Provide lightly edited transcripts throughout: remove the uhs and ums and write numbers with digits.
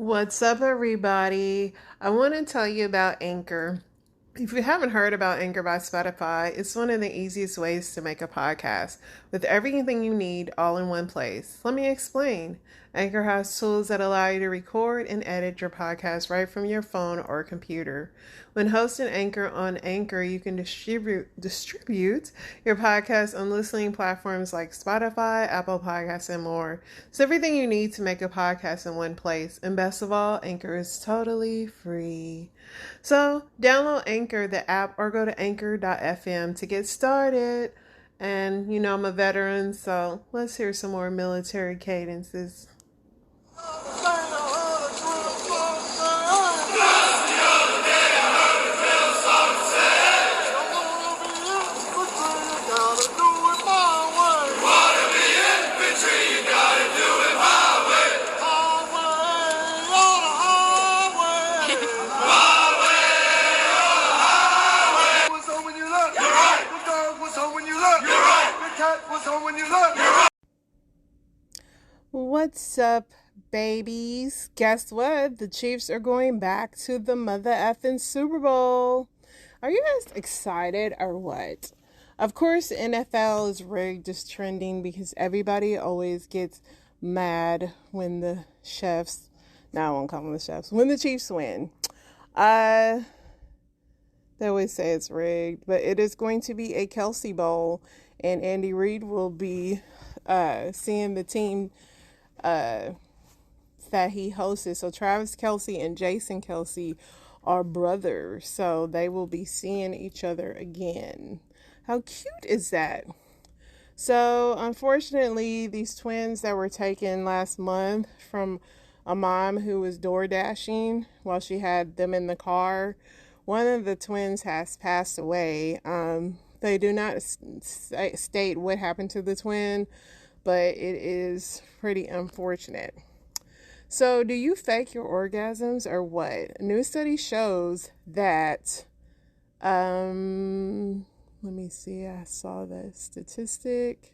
What's up, everybody? I want to tell you about Anchor. If you haven't heard about Anchor by Spotify, it's one of the easiest ways to make a podcast with everything you need all in one place. Let me explain. Anchor has tools that allow you to record and edit your podcast right from your phone or computer. When hosting Anchor on Anchor, you can distribute your podcast on listening platforms like Spotify, Apple Podcasts, and more. It's everything you need to make a podcast in one place. And best of all, Anchor is totally free. So download Anchor, the app, or go to anchor.fm to get started. And you know I'm a veteran, so let's hear some more military cadences. What's up, babies? Guess what? The Chiefs are going back to the mother effing Super Bowl. Are you guys excited or what? Of course, NFL is rigged, is trending because everybody always gets mad when the chefs, now I won't call them the chefs, when the Chiefs win. They always say it's rigged, but it is going to be a Kelsey Bowl, and Andy Reid will be seeing the team that he hosted. So Travis Kelce and Jason Kelce are brothers, so they will be seeing each other again. How cute is that? So unfortunately, these twins that were taken last month from a mom who was door dashing while she had them in the car, one of the twins has passed away. They do not state what happened to the twin, but it is pretty unfortunate. So do you fake your orgasms or what? A new study shows that, let me see, I saw the statistic.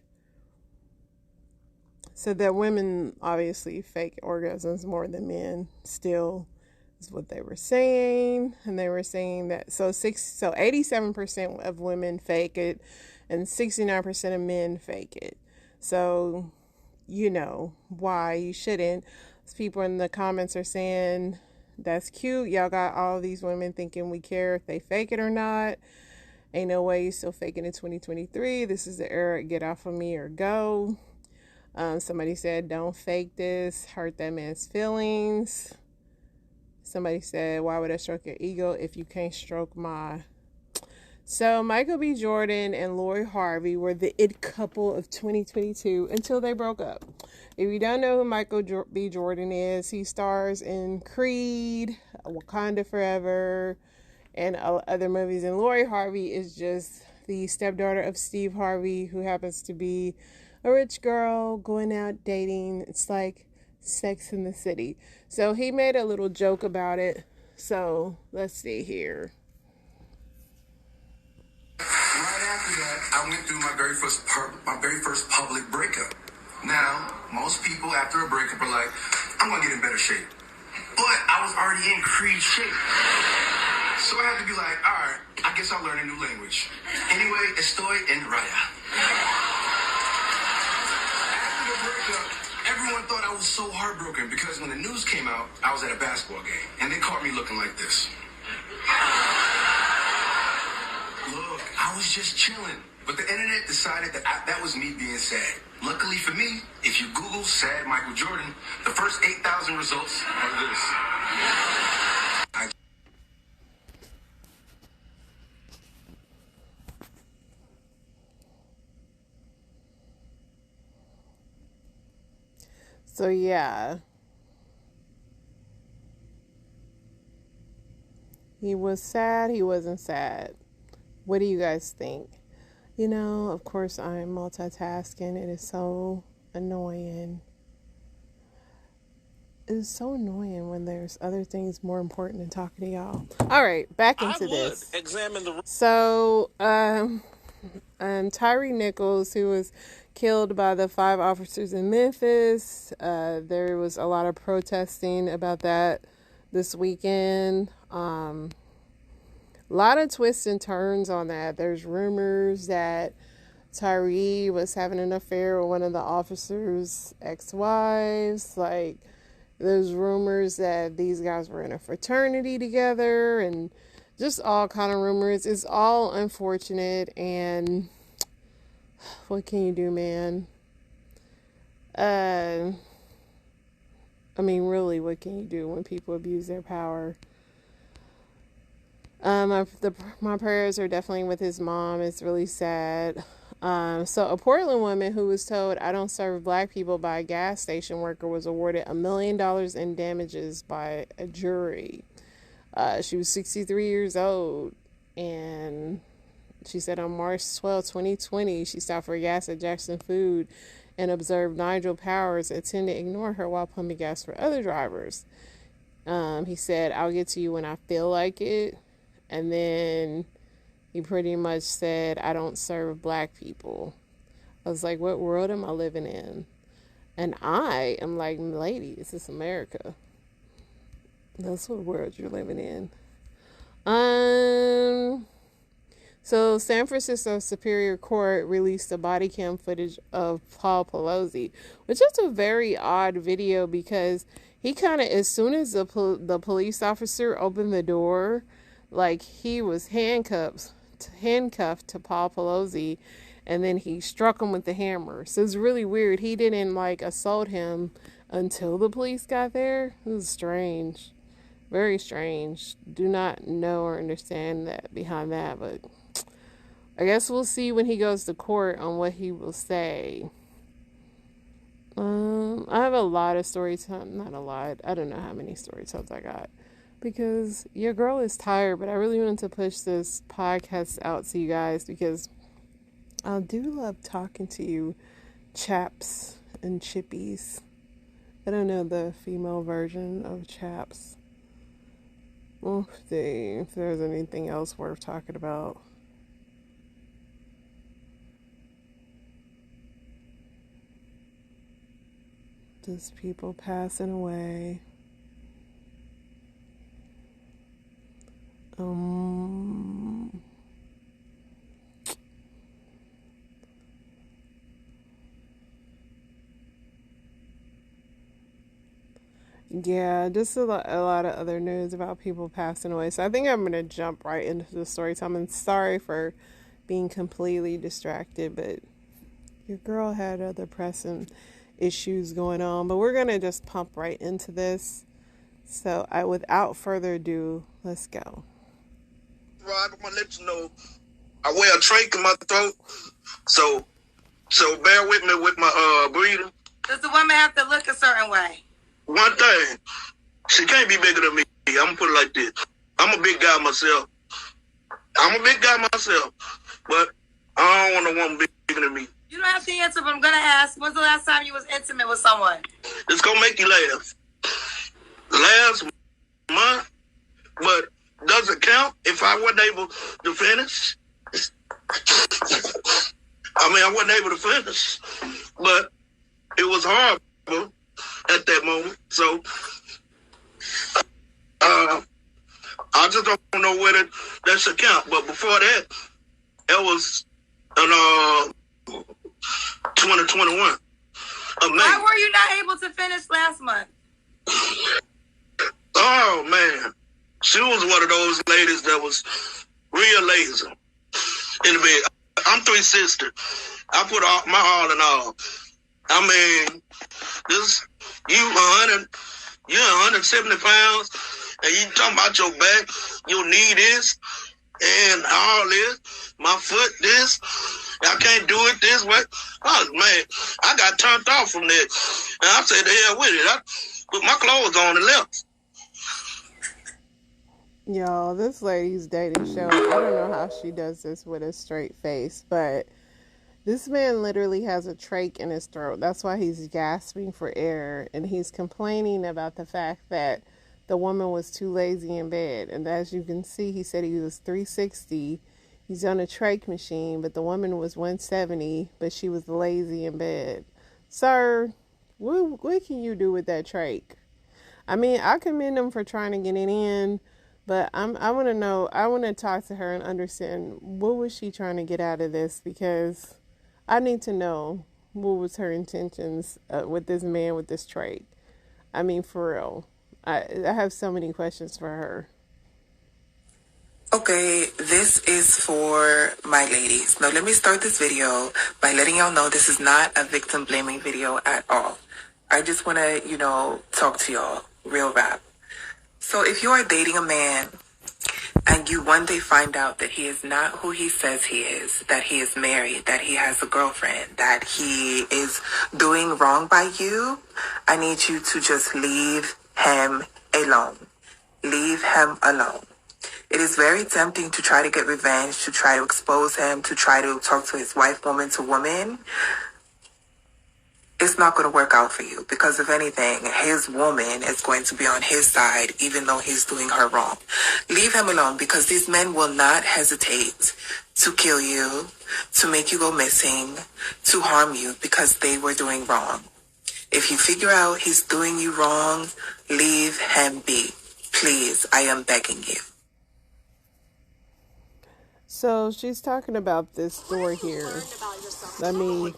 So that women obviously fake orgasms more than men still is what they were saying. And they were saying that, so 87% of women fake it and 69% of men fake it. So, you know why you shouldn't. People in the comments are saying, that's cute. Y'all got all these women thinking we care if they fake it or not. Ain't no way you still faking in 2023. This is the era, get off of me or go. Somebody said, don't fake this, hurt that man's feelings. Somebody said, why would I stroke your ego if you can't stroke my... So Michael B. Jordan and Lori Harvey were the it couple of 2022 until they broke up. If you don't know who Michael B. Jordan is, he stars in Creed, Wakanda Forever, and other movies. And Lori Harvey is just the stepdaughter of Steve Harvey, who happens to be a rich girl going out dating. It's like Sex in the City. So he made a little joke about it. So let's see here. Right after that, I went through my very first public breakup. Now, most people after a breakup are like, I'm gonna get in better shape. But I was already in Creed shape. So I had to be like, all right, I guess I'll learn a new language. Anyway, estoy en raya. After the breakup, everyone thought I was so heartbroken because when the news came out, I was at a basketball game and they caught me looking like this. Look, I was just chilling, but the internet decided that that was me being sad. Luckily for me, if you Google sad Michael Jordan, the first 8,000 results are this. So yeah, he was sad, he wasn't sad. What do you guys think? You know, of course I'm multitasking. It is so annoying. It is so annoying when there's other things more important than talking to y'all. All right, back into this. So, Tyree Nichols, who was killed by the 5 officers in Memphis. There was a lot of protesting about that this weekend. A lot of twists and turns on that. There's rumors that Tyree was having an affair with one of the officers' ex-wives. Like, there's rumors that these guys were in a fraternity together, and just all kind of rumors. It's all unfortunate, and what can you do, man? I mean, really, what can you do when people abuse their power? My prayers are definitely with his mom. It's really sad. So a Portland woman who was told, "I don't serve black people," by a gas station worker was awarded $1 million in damages by a jury. She was 63 years old, and she said on March 12, 2020, she stopped for gas at Jackson Food and observed Nigel Powers attempt to ignore her while pumping gas for other drivers. He said, "I'll get to you when I feel like it." And then he pretty much said, "I don't serve black people." I was like, what world am I living in? And I am like, lady, this is America. That's what world you're living in. So San Francisco Superior Court released the body cam footage of Paul Pelosi, which is a very odd video because he kind of, as soon as the police officer opened the door, like he was handcuffed to Paul Pelosi, and then he struck him with the hammer. So it's really weird. He didn't like assault him until the police got there. It was strange. Very strange. Do not know or understand that behind that, but I guess we'll see when he goes to court on what he will say. I have a lot of story time. Not a lot. I don't know how many story times I got, because your girl is tired, but I really wanted to push this podcast out to you guys because I do love talking to you chaps and chippies. I don't know the female version of chaps. We'll see if there's anything else worth talking about. Just people passing away. Yeah, just a lot of other news about people passing away. So I think I'm going to jump right into the story time. And sorry for being completely distracted, but your girl had other pressing issues going on. But we're going to just pump right into this. So without further ado, let's go. Rod, I'm gonna let you know I wear a trach in my throat, so bear with me with my breathing. Does the woman have to look a certain way? One thing, she can't be bigger than me. I'm gonna put it like this: I'm a big guy myself. But I don't want no woman bigger than me. You don't have to answer, but I'm gonna ask. When's the last time you was intimate with someone? It's gonna make you laugh. Last month, but does it count if I wasn't able to finish? I wasn't able to finish, but it was horrible at that moment. So I just don't know whether that should count. But before that, it was in 2021. Why were you not able to finish last month? Oh man. She was one of those ladies that was real lazy in the bed. I'm 3 sisters. I put my all in all. You're 170 pounds, and you talking about your back, your knee this, and all this, my foot this, I can't do it this way. Oh man, I got turned off from that. And I said, the hell with it. I put my clothes on and left. Y'all, this lady's dating show, I don't know how she does this with a straight face, but this man literally has a trach in his throat. That's why he's gasping for air, and he's complaining about the fact that the woman was too lazy in bed. And as you can see, he said he was 360. He's on a trach machine, but the woman was 170, but she was lazy in bed. Sir, what can you do with that trach? I mean, I commend him for trying to get it in, but I want to know, I want to talk to her and understand what was she trying to get out of this, because I need to know what was her intentions with this man with this trach. I mean, for real. I have so many questions for her. Okay, this is for my ladies. Now, let me start this video by letting y'all know this is not a victim blaming video at all. I just want to, talk to y'all real rap. So if you are dating a man and you one day find out that he is not who he says he is, that he is married, that he has a girlfriend, that he is doing wrong by you, I need you to just leave him alone. Leave him alone. It is very tempting to try to get revenge, to try to expose him, to try to talk to his wife, woman to woman. It's not going to work out for you, because if anything, his woman is going to be on his side, even though he's doing her wrong. Leave him alone, because these men will not hesitate to kill you, to make you go missing, to harm you, because they were doing wrong. If you figure out he's doing you wrong, leave him be. Please, I am begging you. So she's talking about this story here. Let me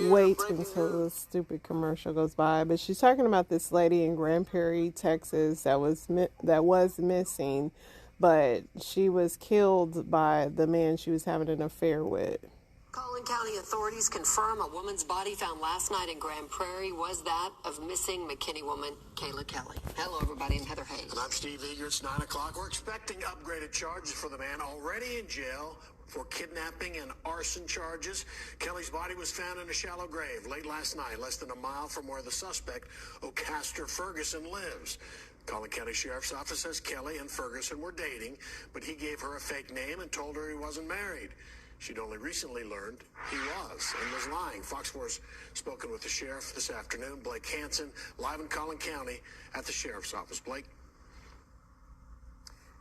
wait until the stupid commercial goes by. But she's talking about this lady in Grand Prairie, Texas, that was missing, but she was killed by the man she was having an affair with. Collin County authorities confirm a woman's body found last night in Grand Prairie was that of missing McKinney woman Kayla Kelly. Hello, everybody. I'm Heather Hayes. And I'm Steve Eager. It's 9 o'clock. We're expecting upgraded charges for the man already in jail for kidnapping and arson charges. Kelly's body was found in a shallow grave late last night, less than a mile from where the suspect, O'Caster Ferguson, lives. Collin County Sheriff's Office says Kelly and Ferguson were dating, but he gave her a fake name and told her he wasn't married. She'd only recently learned he was and was lying. Fox 4's spoken with the sheriff this afternoon, Blake Hansen, live in Collin County at the sheriff's office. Blake?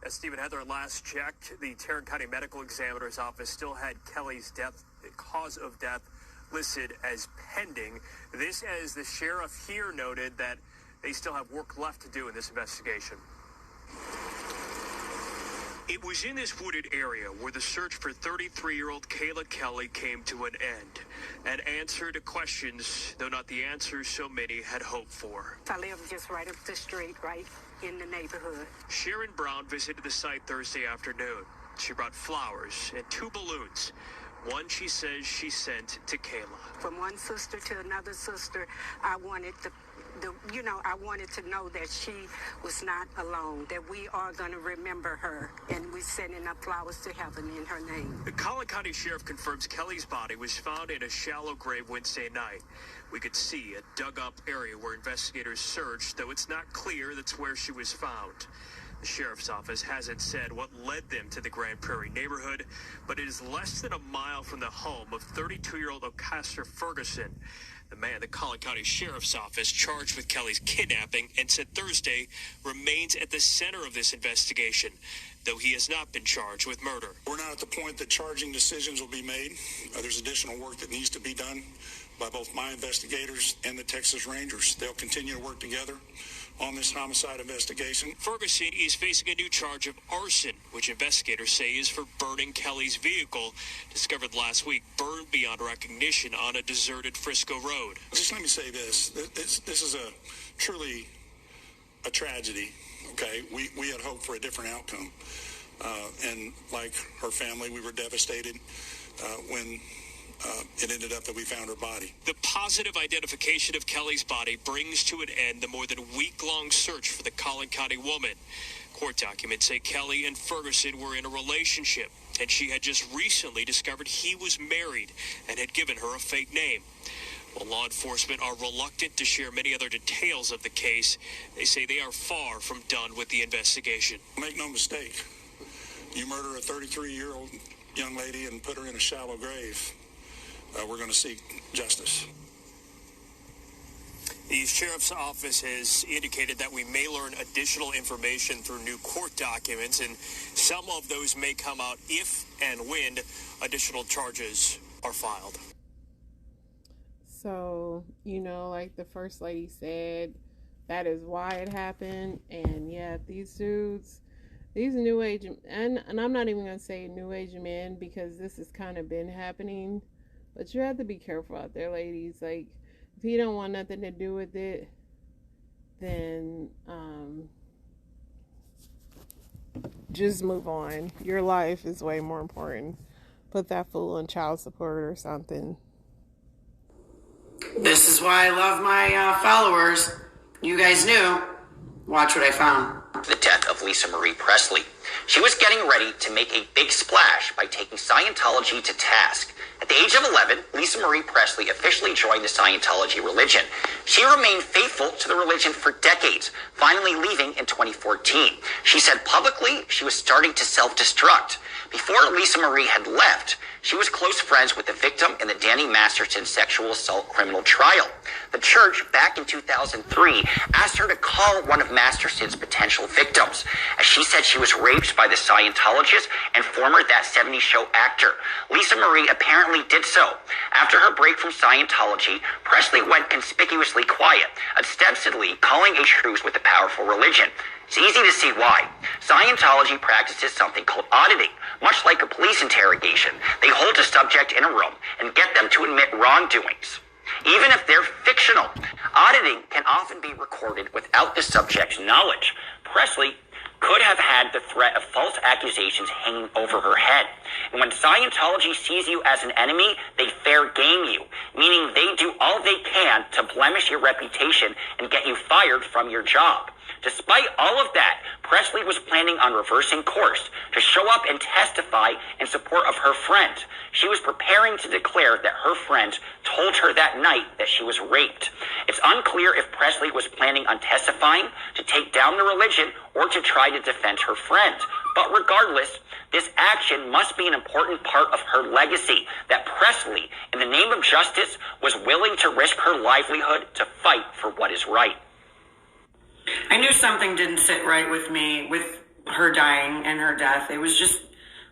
As Stephen Heather last checked, the Tarrant County Medical Examiner's Office still had Kelly's cause of death listed as pending. This, as the sheriff here noted, that they still have work left to do in this investigation. It was in this wooded area where the search for 33-year-old Kayla Kelly came to an end. An answer to questions, though not the answers so many had hoped for. I live just right up the street, right in the neighborhood. Sharon Brown visited the site Thursday afternoon. She brought flowers and 2 balloons. One she says she sent to Kayla. From one sister to another sister, I wanted I wanted to know that she was not alone, that we are going to remember her, and we're sending up flowers to heaven in her name. The Collin County Sheriff confirms Kelly's body was found in a shallow grave Wednesday night. We could see a dug-up area where investigators searched, though it's not clear that's where she was found. The sheriff's office hasn't said what led them to the Grand Prairie neighborhood, but it is less than a mile from the home of 32-year-old O'Caster Ferguson. The man the Collin County Sheriff's Office charged with Kelly's kidnapping and said Thursday remains at the center of this investigation, though he has not been charged with murder. We're not at the point that charging decisions will be made. There's additional work that needs to be done by both my investigators and the Texas Rangers. They'll continue to work together on this homicide investigation. Ferguson is facing a new charge of arson, which investigators say is for burning Kelly's vehicle, discovered last week, burned beyond recognition on a deserted Frisco road. Just let me say this. This is truly a tragedy, okay? We had hoped for a different outcome. And like her family, we were devastated when it ended up that we found her body. The positive identification of Kelly's body brings to an end the more than week-long search for the Collin County woman. Court documents say Kelly and Ferguson were in a relationship, and she had just recently discovered he was married and had given her a fake name. While law enforcement are reluctant to share many other details of the case, they say they are far from done with the investigation. Make no mistake, you murder a 33-year-old young lady and put her in a shallow grave. We're going to seek justice. The sheriff's office has indicated that we may learn additional information through new court documents, and some of those may come out if and when additional charges are filed. So, like the first lady said, that is why it happened. And yeah, these dudes, these new age, and I'm not even going to say new age men, because this has kind of been happening, but you have to be careful out there, ladies. Like, if you don't want nothing to do with it, then just move on. Your life is way more important. Put that fool on child support or something. This is why I love my followers. You guys knew. Watch what I found. The death of Lisa Marie Presley. She was getting ready to make a big splash by taking Scientology to task. At the age of 11, Lisa Marie Presley officially joined the Scientology religion. She remained faithful to the religion for decades, finally leaving in 2014. She said publicly she was starting to self-destruct. Before Lisa Marie had left, she was close friends with the victim in the Danny Masterson sexual assault criminal trial. The church, back in 2003, asked her to call one of Masterson's potential victims, as she said she was raped by the Scientologist and former That 70s Show actor. Lisa Marie apparently did so. After her break from Scientology, Presley went conspicuously quiet, ostensibly calling a truce with the powerful religion. It's easy to see why. Scientology practices something called auditing. Much like a police interrogation, they hold a subject in a room and get them to admit wrongdoings. Even if they're fictional, auditing can often be recorded without the subject's knowledge. Presley could have had the threat of false accusations hanging over her head. And when Scientology sees you as an enemy, they fair game you, meaning they do all they can to blemish your reputation and get you fired from your job. Despite all of that, Presley was planning on reversing course to show up and testify in support of her friend. She was preparing to declare that her friend told her that night that she was raped. It's unclear if Presley was planning on testifying to take down the religion or to try to defend her friend. But regardless, this action must be an important part of her legacy, that Presley, in the name of justice, was willing to risk her livelihood to fight for what is right. I knew something didn't sit right with me with her dying and her death. It was just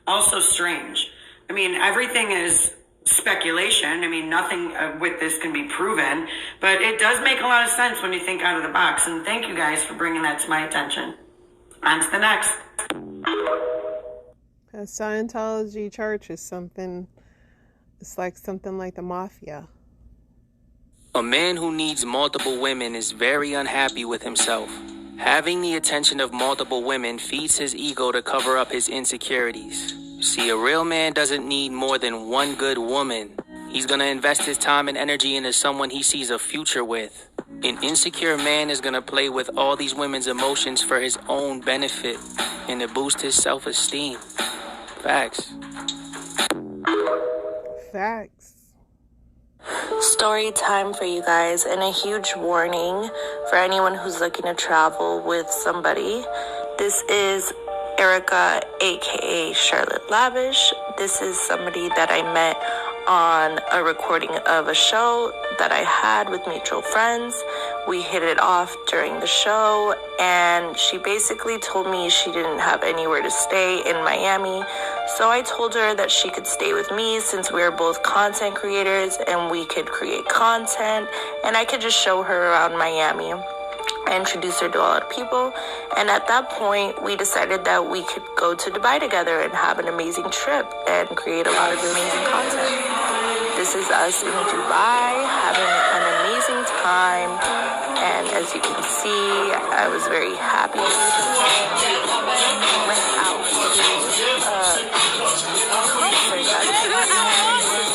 also strange. I mean, everything is speculation. I mean, nothing with this can be proven, but it does make a lot of sense when you think out of the box. And thank you guys for bringing that to my attention. On to the next. A Scientology church is something, it's like something like the mafia. A man who needs multiple women is very unhappy with himself. Having the attention of multiple women feeds his ego to cover up his insecurities. See, a real man doesn't need more than one good woman. He's gonna invest his time and energy into someone he sees a future with. An insecure man is gonna play with all these women's emotions for his own benefit and to boost his self-esteem. Facts. Facts. Story time for you guys, and a huge warning for anyone who's looking to travel with somebody. This is Erica, aka Charlotte Lavish. This is somebody that I met on a recording of a show that I had with mutual friends. We hit it off during the show, and she basically told me she didn't have anywhere to stay in Miami. So I told her that she could stay with me since we are both content creators and we could create content, and I could just show her around Miami. I introduced her to a lot of people, and at that point we decided that we could go to Dubai together and have an amazing trip and create a lot of amazing content. This is us in Dubai having an amazing time, and as you can see, I was very happy. Went out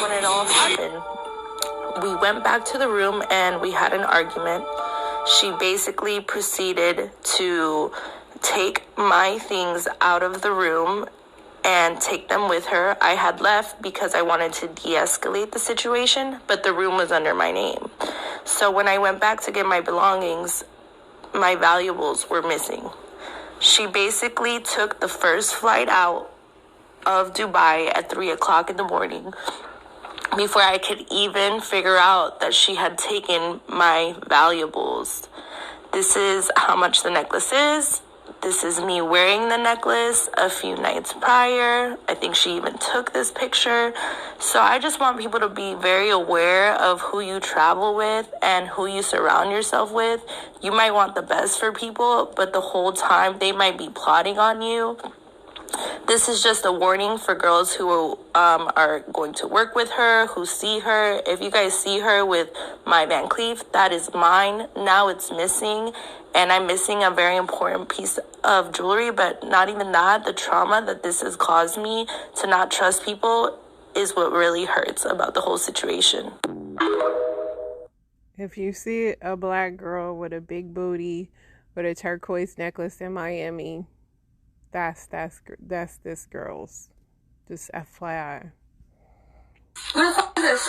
when it all happened. We went back to the room and we had an argument. She basically proceeded to take my things out of the room and take them with her. I had left because I wanted to de-escalate the situation, but the room was under my name. So when I went back to get my belongings, my valuables were missing. She basically took the first flight out of Dubai at 3 o'clock in the morning, before I could even figure out that she had taken my valuables. This is how much the necklace is. This is me wearing the necklace a few nights prior. I think she even took this picture. So I just want people to be very aware of who you travel with and who you surround yourself with. You might want the best for people, but the whole time they might be plotting on you. This is just a warning for girls who are going to work with her, who see her. If you guys see her with my Van Cleef, that is mine. Now it's missing, and I'm missing a very important piece of jewelry, but not even that. The trauma that this has caused me to not trust people is what really hurts about the whole situation. If you see a black girl with a big booty with a turquoise necklace in Miami, that's this girl's. Just FYI. Who the f is this?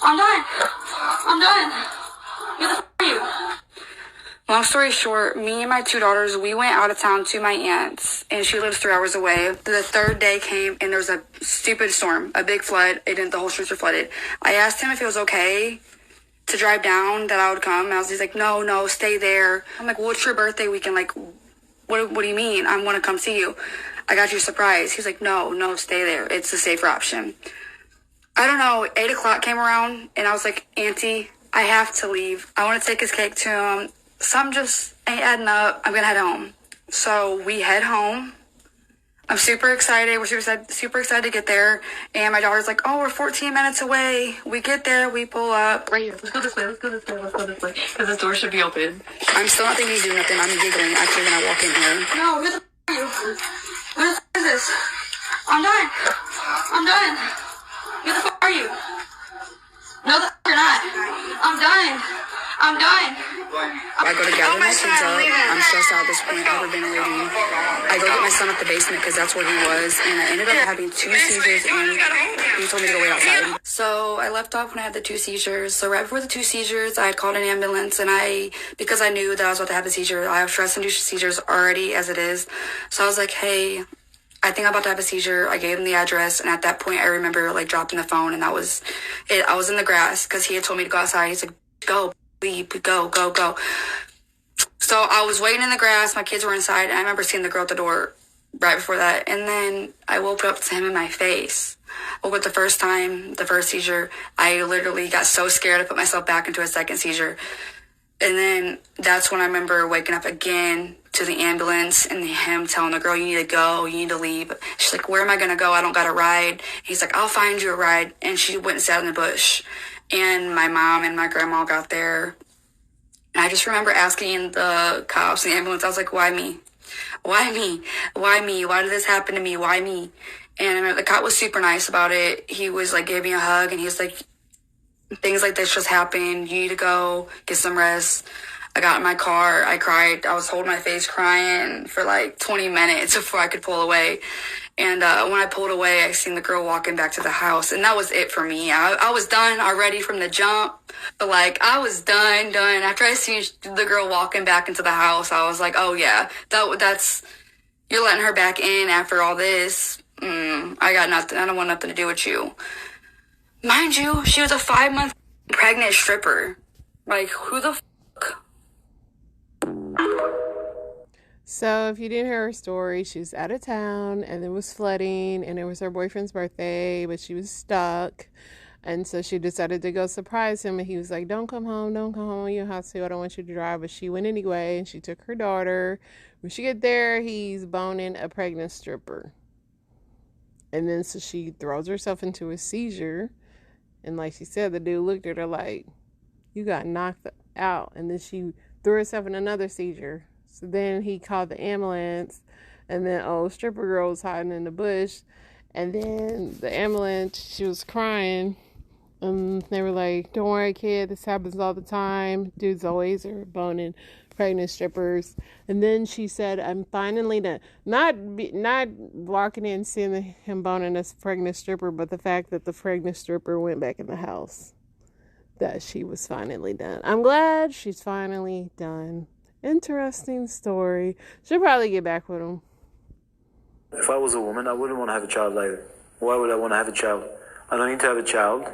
I'm done. Who the f are you? Long story short, me and my 2 daughters, we went out of town to my aunt's, and she lives 3 hours away. The third day came, and there was a stupid storm, a big flood. The whole streets were flooded. I asked him if it was okay to drive down, that I would come. He's like, no, stay there. I'm like, well, it's your birthday weekend. Like, what do you mean? I want to come see you. I got you a surprise. He's like, no, stay there. It's the safer option. I don't know, 8 o'clock came around, and I was like, Auntie, I have to leave. I want to take his cake to him. Something just ain't adding up. I'm going to head home. So we head home. I'm super excited. We're super excited to get there. And my daughter's like, oh, we're 14 minutes away. We get there. We pull up. Right here. Let's go this way. Because this door should be open. I'm still not thinking he's doing nothing. I'm giggling actually when I walk in here. No, who the f are you? Who the f is this? I'm done. Who the f are you? No, the f you're not. I'm done. I go to gather my kids up. I'm stressed out at this point, hyperventilating. I go get my son up the basement because that's where he was, and I ended up having 2 seizures, and he told me to go wait outside. So I left off when I had the 2 seizures. So right before the 2 seizures, I had called an ambulance, and because I knew that I was about to have the seizure, I have stress-induced seizures already as it is. So I was like, hey, I think I'm about to have a seizure. I gave him the address, and at that point, I remember like dropping the phone, and that was it. I was in the grass because he had told me to go outside. He's like, go. Go. So I was waiting in the grass. My kids were inside. And I remember seeing the girl at the door right before that. And then I woke up to him in my face. Woke up the first seizure. I literally got so scared I put myself back into a second seizure. And then that's when I remember waking up again to the ambulance and him telling the girl, you need to go, you need to leave. She's like, where am I going to go? I don't got a ride. He's like, I'll find you a ride. And she went and sat in the bush. And my mom and my grandma got there. And I just remember asking the cops, the ambulance, I was like, why me? Why me? Why did this happen to me? Why me? And the cop was super nice about it. He was like, gave me a hug, and he was like, things like this just happened. You need to go get some rest. I got in my car. I cried. I was holding my face crying for like 20 minutes before I could pull away. And when I pulled away, I seen the girl walking back to the house. And that was it for me. I was done already from the jump. But, like, I was done. After I seen the girl walking back into the house, I was like, oh, yeah, that's you're letting her back in after all this. I got nothing. I don't want nothing to do with you. Mind you, she was a 5-month pregnant stripper. Like, who the f***? So if you didn't hear her story, she was out of town and it was flooding and it was her boyfriend's birthday, but she was stuck. And so she decided to go surprise him, and he was like, don't come home, you don't have to, I don't want you to drive. But she went anyway, and she took her daughter. When she get there, he's boning a pregnant stripper. And then so she throws herself into a seizure. And like she said, the dude looked at her like, you got knocked out. And then she threw herself in another seizure. So then he called the ambulance, and then stripper girl was hiding in the bush. And then the ambulance, she was crying. And they were like, don't worry, kid, this happens all the time. Dudes always are boning pregnant strippers. And then she said, I'm finally done. Not walking in seeing him boning a pregnant stripper, but the fact that the pregnant stripper went back in the house. That she was finally done. I'm glad she's finally done. Interesting story. She'll probably get back with him. If I was a woman, I wouldn't want to have a child later. Why would I want to have a child? I don't need to have a child.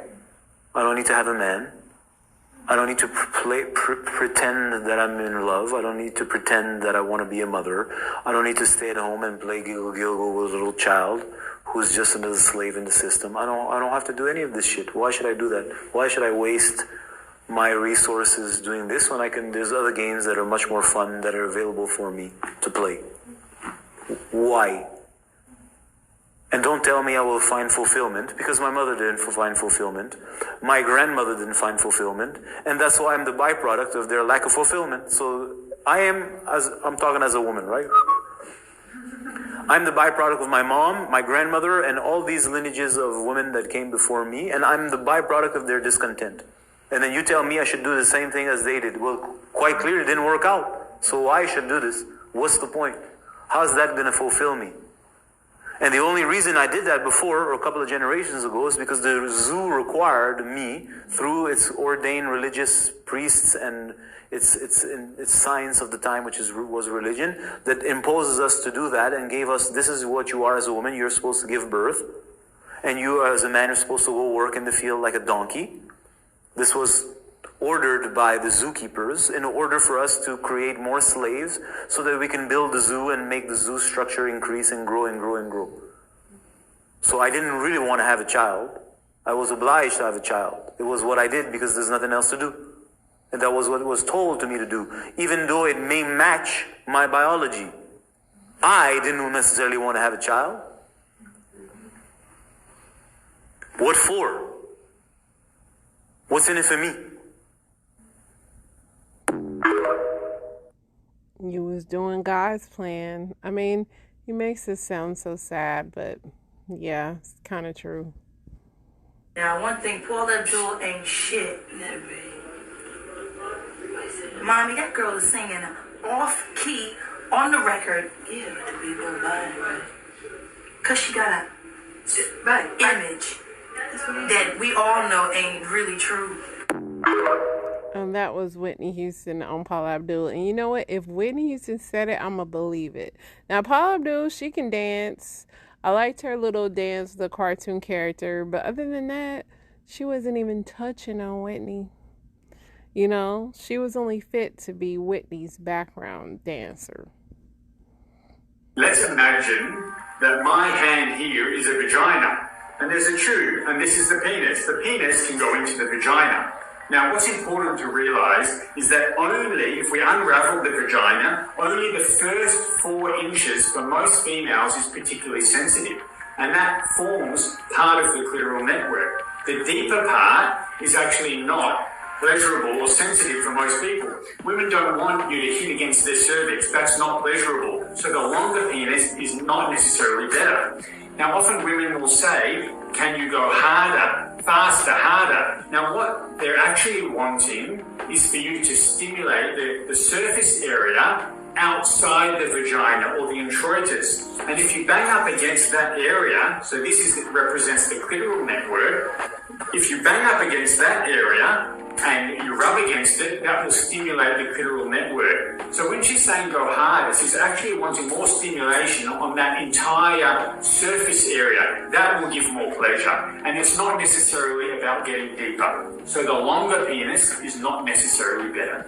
I don't need to have a man. I don't need to pretend that I'm in love. I don't need to pretend that I want to be a mother. I don't need to stay at home and play giggle with a little child who's just another slave in the system. I don't have to do any of this shit. Why should I do that? Why should I waste my resources doing this when there's other games that are much more fun that are available for me to play? Why? And don't tell me I will find fulfillment, because my mother didn't find fulfillment. My grandmother didn't find fulfillment. And that's why I'm the byproduct of their lack of fulfillment. So I'm talking as a woman, right? I'm the byproduct of my mom, my grandmother, and all these lineages of women that came before me. And I'm the byproduct of their discontent. And then you tell me I should do the same thing as they did. Well, quite clearly it didn't work out. So why I should do this? What's the point? How's that going to fulfill me? And the only reason I did that before, or a couple of generations ago, is because the zoo required me, through its ordained religious priests and its science of the time, which was religion, that imposes us to do that and gave us, this is what you are as a woman, you're supposed to give birth. And you as a man are supposed to go work in the field like a donkey. This was ordered by the zookeepers in order for us to create more slaves so that we can build the zoo and make the zoo structure increase and grow and grow and grow. So I didn't really want to have a child. I was obliged to have a child. It was what I did because there's nothing else to do. And that was what was told to me to do, even though it may match my biology. I didn't necessarily want to have a child. What for? What's in it for me? You was doing God's plan. I mean, he makes it sound so sad, but yeah, it's kind of true. Now, one thing, Paula Abdul ain't shit. Mommy, that girl is singing off key on the record. Yeah, to be right? Because she got a image that we all know ain't really true. And that was Whitney Houston on Paula Abdul. And you know what? If Whitney Houston said it, I'm going to believe it. Now, Paula Abdul, she can dance. I liked her little dance, the cartoon character. But other than that, she wasn't even touching on Whitney. You know, she was only fit to be Whitney's background dancer. Let's imagine that my hand here is a vagina. And there's a tube, and this is the penis. The penis can go into the vagina. Now, what's important to realize is that only if we unravel the vagina, only the first 4 inches for most females is particularly sensitive. And that forms part of the clitoral network. The deeper part is actually not pleasurable or sensitive for most people. Women don't want you to hit against their cervix. That's not pleasurable. So the longer penis is not necessarily better. Now, often women will say, can you go harder, faster, harder? Now, what they're actually wanting is for you to stimulate the surface area outside the vagina or the introitus. And if you bang up against that area, so this represents the clitoral network, if you bang up against that area and you rub against it, that will stimulate the clitoral network. So when she's saying go harder, she's actually wanting more stimulation on that entire surface area. That will give more pleasure. And it's not necessarily about getting deeper. So the longer penis is not necessarily better.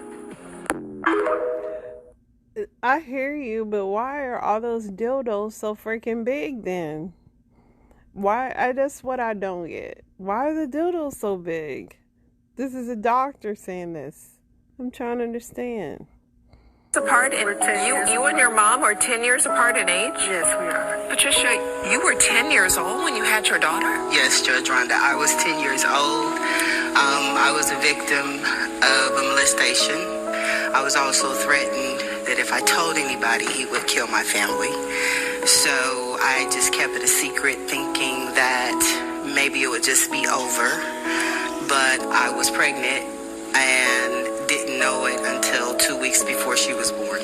I hear you, but why are all those dildos so freaking big then? That's what I don't get. Why are the dildos so big? This is a doctor saying this. I'm trying to understand. Apart in you and your mom are 10 years apart in age? Yes, we are. Patricia, you were 10 years old when you had your daughter? Yes, Judge Rhonda. I was 10 years old. I was a victim of a molestation. I was also threatened that if I told anybody, he would kill my family. So I just kept it a secret, thinking that maybe it would just be over. But I was pregnant and didn't know it until 2 weeks before she was born.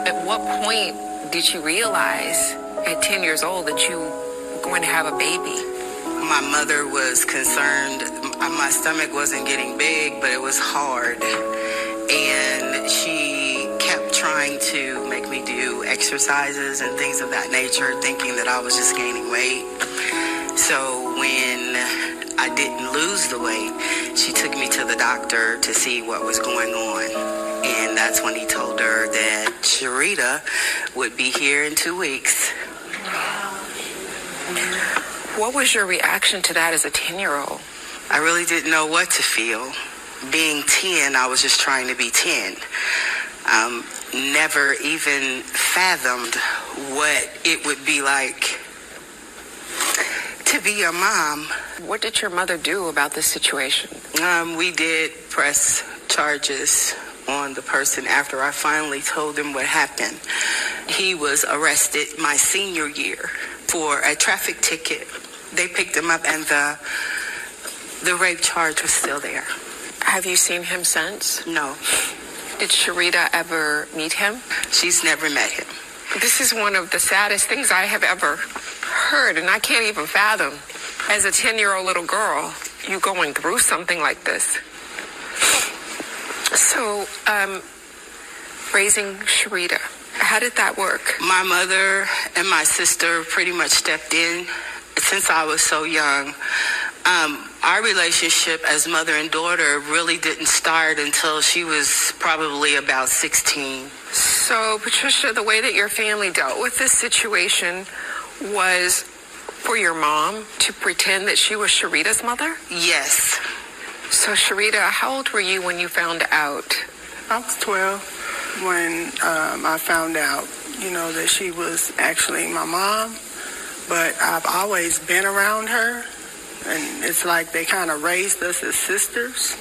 At what point did you realize at 10 years old that you were going to have a baby? My mother was concerned. My stomach wasn't getting big, but it was hard. And she kept trying to make me do exercises and things of that nature, thinking that I was just gaining weight. So when the way. She took me to the doctor to see what was going on. And that's when he told her that Sharita would be here in 2 weeks. What was your reaction to that as a 10-year-old? I really didn't know what to feel. Being 10, I was just trying to be 10. Never even fathomed what it would be like to be a mom. What did your mother do about this situation? We did press charges on the person after I finally told him what happened. He was arrested my senior year for a traffic ticket. They picked him up and the rape charge was still there. Have you seen him since? No. Did Sharita ever meet him? She's never met him. This is one of the saddest things I have ever heard, and I can't even fathom. As a 10-year-old little girl, you going through something like this. So, raising Sharita, how did that work? My mother and my sister pretty much stepped in since I was so young. Our relationship as mother and daughter really didn't start until she was probably about 16. So, Patricia, the way that your family dealt with this situation was for your mom to pretend that she was Sharita's mother? Yes. So, Sharita, how old were you when you found out? I was 12 when I found out, that she was actually my mom. But I've always been around her. And it's like they kind of raised us as sisters.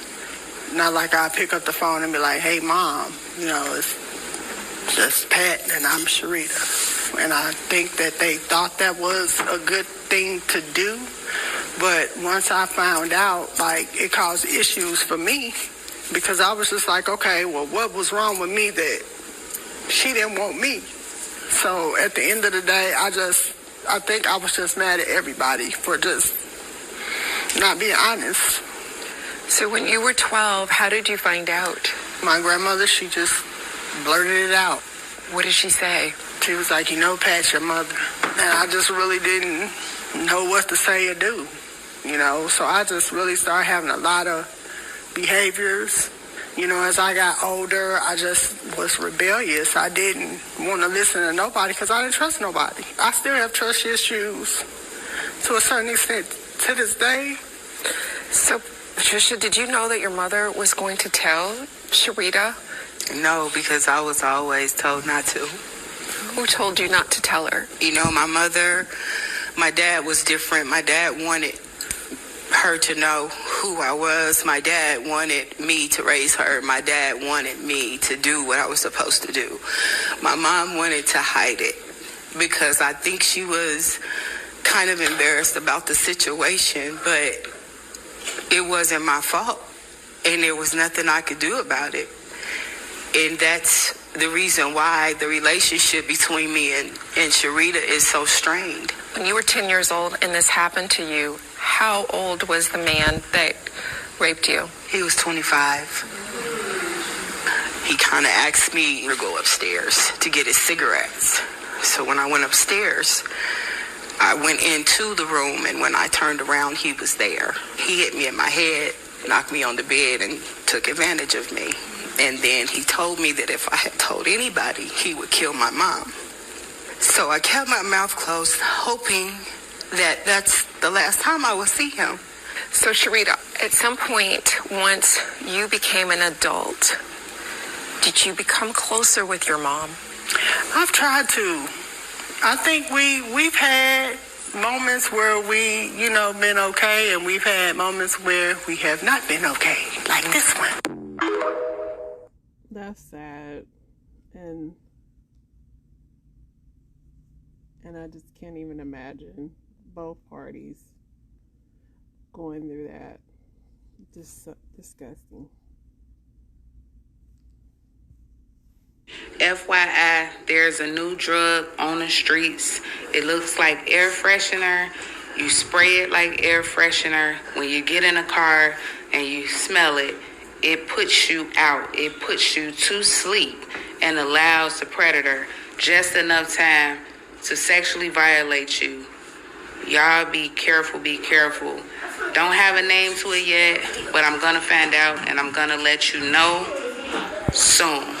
Not like I pick up the phone and be like, hey, Mom, it's just Pat and I'm Sharita. And I think that they thought that was a good thing to do. But once I found out, it caused issues for me because I was just like, okay, well, what was wrong with me that she didn't want me? So at the end of the day, I think I was just mad at everybody for just not being honest. So when you were 12, how did you find out? My grandmother, she just blurted it out. What did she say? She was like, Pat's your mother. And I just really didn't know what to say or do, So I just really started having a lot of behaviors. As I got older, I just was rebellious. I didn't want to listen to nobody because I didn't trust nobody. I still have trust issues to a certain extent to this day. So, Patricia, did you know that your mother was going to tell Sharita? No, because I was always told not to. Who told you not to tell her? My dad was different. My dad wanted her to know who I was. My dad wanted me to raise her. My dad wanted me to do what I was supposed to do. My mom wanted to hide it because I think she was kind of embarrassed about the situation, but it wasn't my fault, and there was nothing I could do about it. And that's the reason why the relationship between me and Sharita is so strained. When you were 10 years old and this happened to you, how old was the man that raped you? He was 25. He kind of asked me to go upstairs to get his cigarettes. So when I went upstairs, I went into the room, and when I turned around, he was there. He hit me in my head, knocked me on the bed, and took advantage of me. And then he told me that if I had told anybody, he would kill my mom. So I kept my mouth closed, hoping that that's the last time I would see him. So, Sharita, at some point, once you became an adult, did you become closer with your mom? I've tried to. I think we've had moments where we, been okay, and we've had moments where we have not been okay, like this one. That's sad. And I just can't even imagine both parties going through that. Just disgusting. FYI, there's a new drug on the streets. It looks like air freshener. You spray it like air freshener. When you get in a car and you smell it, it puts you out. It puts you to sleep and allows the predator just enough time to sexually violate you. Y'all be careful, be careful. Don't have a name to it yet, but I'm going to find out and I'm going to let you know soon.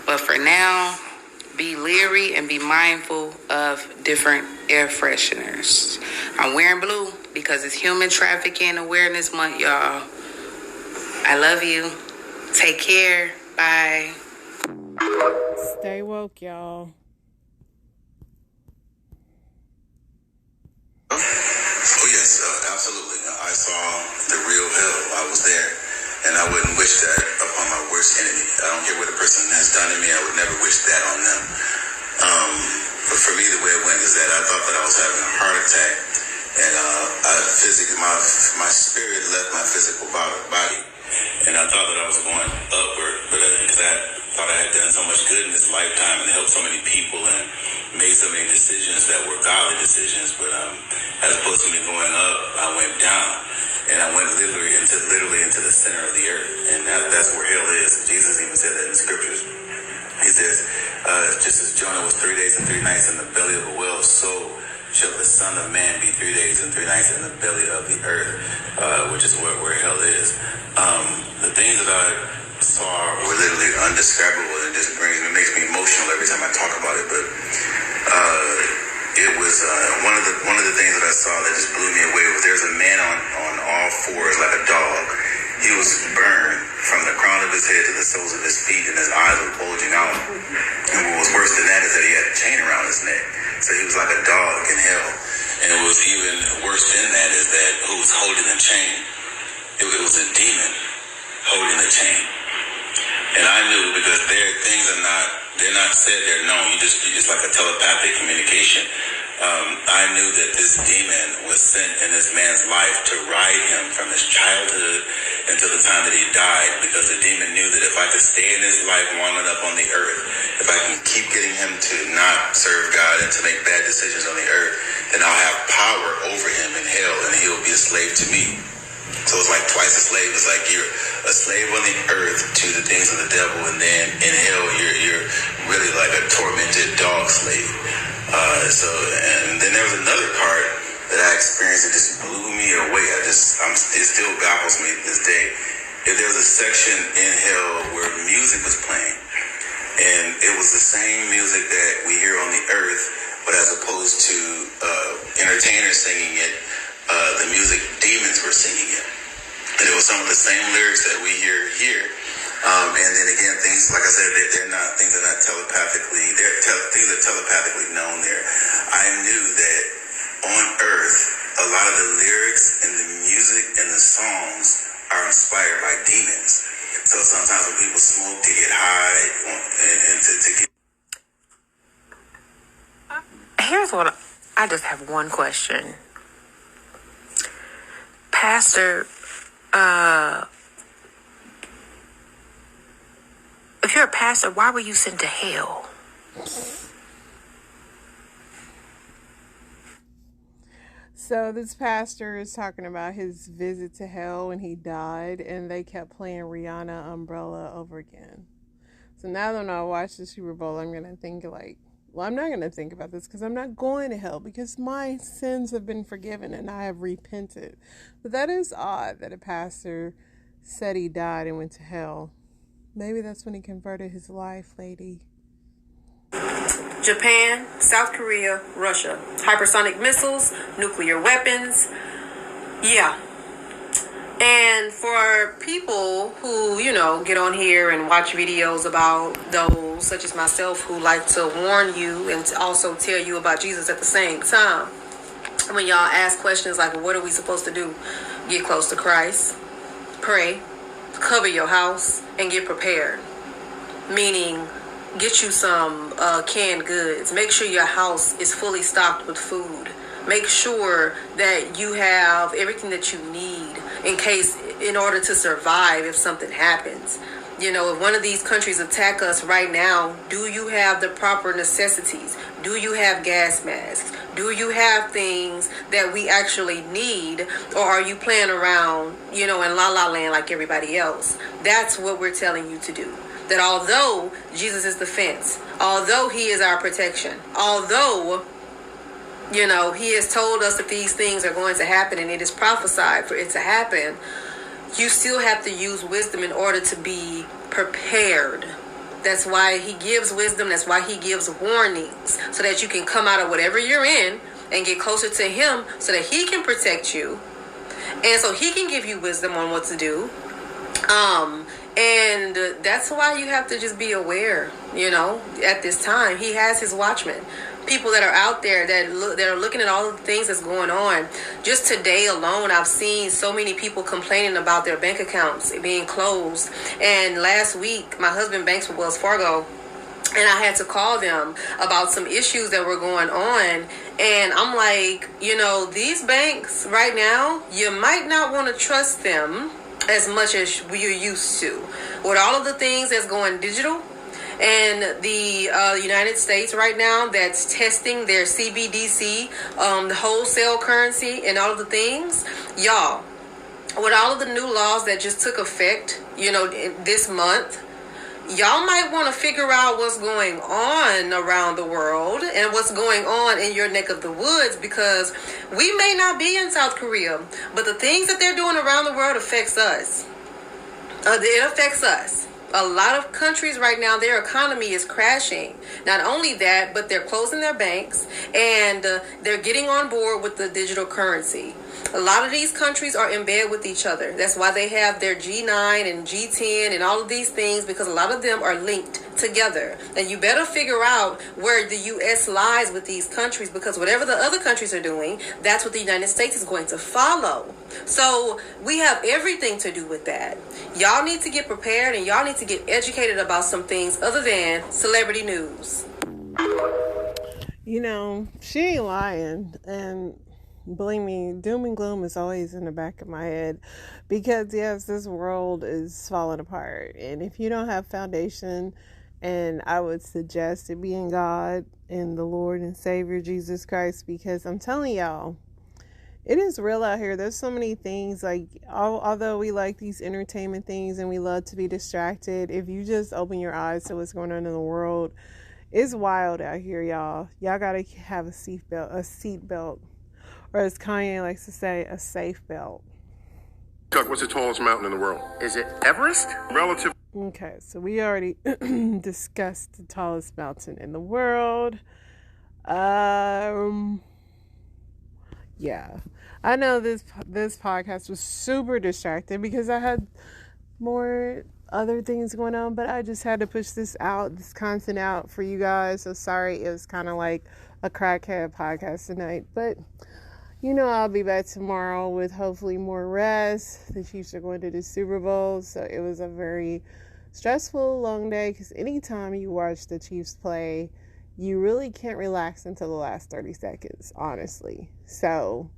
But for now, be leery and be mindful of different air fresheners. I'm wearing blue because it's Human Trafficking Awareness Month, y'all. I love you. Take care. Bye. Stay woke, y'all. Oh, yes, absolutely. I saw the real hell. I was there. And I wouldn't wish that upon my worst enemy. I don't care what a person has done to me. I would never wish that on them. But for me, the way it went is that I thought that I was having a heart attack. And my spirit left my physical body. And I thought that I was going upward. But because I thought I had done so much good in this lifetime and helped so many people and made so many decisions that were godly decisions. But as opposed to me going up, I went down. And I went literally into the center of the earth. And that's where hell is. Jesus even said that in the scriptures. He says, just as Jonah was 3 days and 3 nights in the belly of a whale, so shall the Son of Man be 3 days and 3 nights in the belly of the earth, which is where hell is. The things that I saw were literally undescribable. It just makes me emotional every time I talk about it. But it was one of the things that I saw that just blew me away was there's a man on all fours like a dog. He was burned from the crown of his head to the soles of his feet, and his eyes were bulging out. And what was worse than that is that he had a chain around his neck. So he was like a dog in hell. And it was even worse than that is that who was holding the chain? It was a demon holding the chain. And I knew because they're not said, they're known. It's like a telepathic communication. I knew that this demon was sent in this man's life to ride him from his childhood until the time that he died, because the demon knew that if I could stay in his life long enough on the earth, if I can keep getting him to not serve God and to make bad decisions on the earth, then I'll have power over him in hell and he'll be a slave to me. So it's like twice a slave. It's like you're a slave on the earth to the things of the devil, and then in hell you're really like a tormented dog slave. And then there was another part that I experienced that just blew me away. It still baffles me to this day. There was a section in hell where music was playing, and it was the same music that we hear on the earth, but as opposed to entertainers singing it, the music demons were singing it. And it was some of the same lyrics that we hear here. And then again, things, like I said, they're not, things are not telepathically, things are telepathically known there. I knew that on earth, a lot of the lyrics and the music and the songs are inspired by demons. So sometimes when people smoke to get high and to get... Here's what I just have one question. Pastor, if you're a pastor, why were you sent to hell? So this pastor is talking about his visit to hell when he died, and they kept playing Rihanna Umbrella over again. So now that I watch the Super Bowl, I'm going to think I'm not going to think about this because I'm not going to hell because my sins have been forgiven and I have repented. But that is odd that a pastor said he died and went to hell. Maybe that's when he converted his life, lady. Japan, South Korea, Russia. Hypersonic missiles, nuclear weapons. Yeah. And for people who, get on here and watch videos about those, such as myself, who like to warn you and to also tell you about Jesus at the same time, when y'all ask questions like, what are we supposed to do? Get close to Christ, pray, cover your house, and get prepared. Meaning, get you some canned goods. Make sure your house is fully stocked with food. Make sure that you have everything that you need in order to survive if something happens. If one of these countries attack us right now, do you have the proper necessities? Do you have gas masks? Do you have things that we actually need? Or are you playing around, in la-la land like everybody else? That's what we're telling you to do. That although Jesus is the fence, although he is our protection, although You know, he has told us that these things are going to happen, and it is prophesied for it to happen. You still have to use wisdom in order to be prepared. That's why he gives wisdom. That's why he gives warnings, so that you can come out of whatever you're in and get closer to him, so that he can protect you, and so he can give you wisdom on what to do. And that's why you have to just be aware, you know, at this time. He has his watchmen, people that are out there that are looking at all the things that's going on. Just today alone, I've seen so many people complaining about their bank accounts being closed. And last week, my husband banks with Wells Fargo, and I had to call them about some issues that were going on. And I'm like, you know, these banks right now, you might not want to trust them as much as you're used to. With all of the things that's going digital, and the United States right now that's testing their CBDC, the wholesale currency, and all of the things, y'all, with all of the new laws that just took effect, you know, this month, y'all might want to figure out what's going on around the world and what's going on in your neck of the woods, because we may not be in South Korea, but the things that they're doing around the world affects us. It affects us. A lot of countries right now, their economy is crashing. Not only that, but they're closing their banks, and they're getting on board with the digital currency. A lot of these countries are in bed with each other. That's why they have their G9 and G10 and all of these things, because a lot of them are linked together. And you better figure out where the U.S. lies with these countries, because whatever the other countries are doing, that's what the United States is going to follow. So we have everything to do with that. Y'all need to get prepared, and y'all need to get educated about some things other than celebrity news. You know, she ain't lying. And believe me, doom and gloom is always in the back of my head, because yes, this world is falling apart. And if you don't have foundation, and I would suggest it being God and the Lord and Savior Jesus Christ, because I'm telling y'all, it is real out here. There's so many things, like, although we like these entertainment things and we love to be distracted, if you just open your eyes to what's going on in the world, it's wild out here, y'all. Y'all gotta have a seat belt, or as Kanye likes to say, a safe belt. Chuck, what's the tallest mountain in the world? Is it Everest? Relative. Okay, so we already discussed the tallest mountain in the world. Yeah, I know this podcast was super distracting because I had more other things going on, but I just had to push this content out for you guys. So sorry, it was kind of like a crackhead podcast tonight, but you know, I'll be back tomorrow with hopefully more rest. The Chiefs are going to the Super Bowl, so it was a very stressful, long day, because anytime you watch the Chiefs play, you really can't relax until the last 30 seconds, honestly. So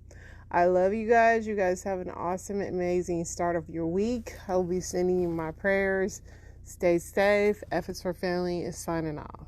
I love you guys. You guys have an awesome, amazing start of your week. I'll be sending you my prayers. Stay safe. F is for Family is signing off.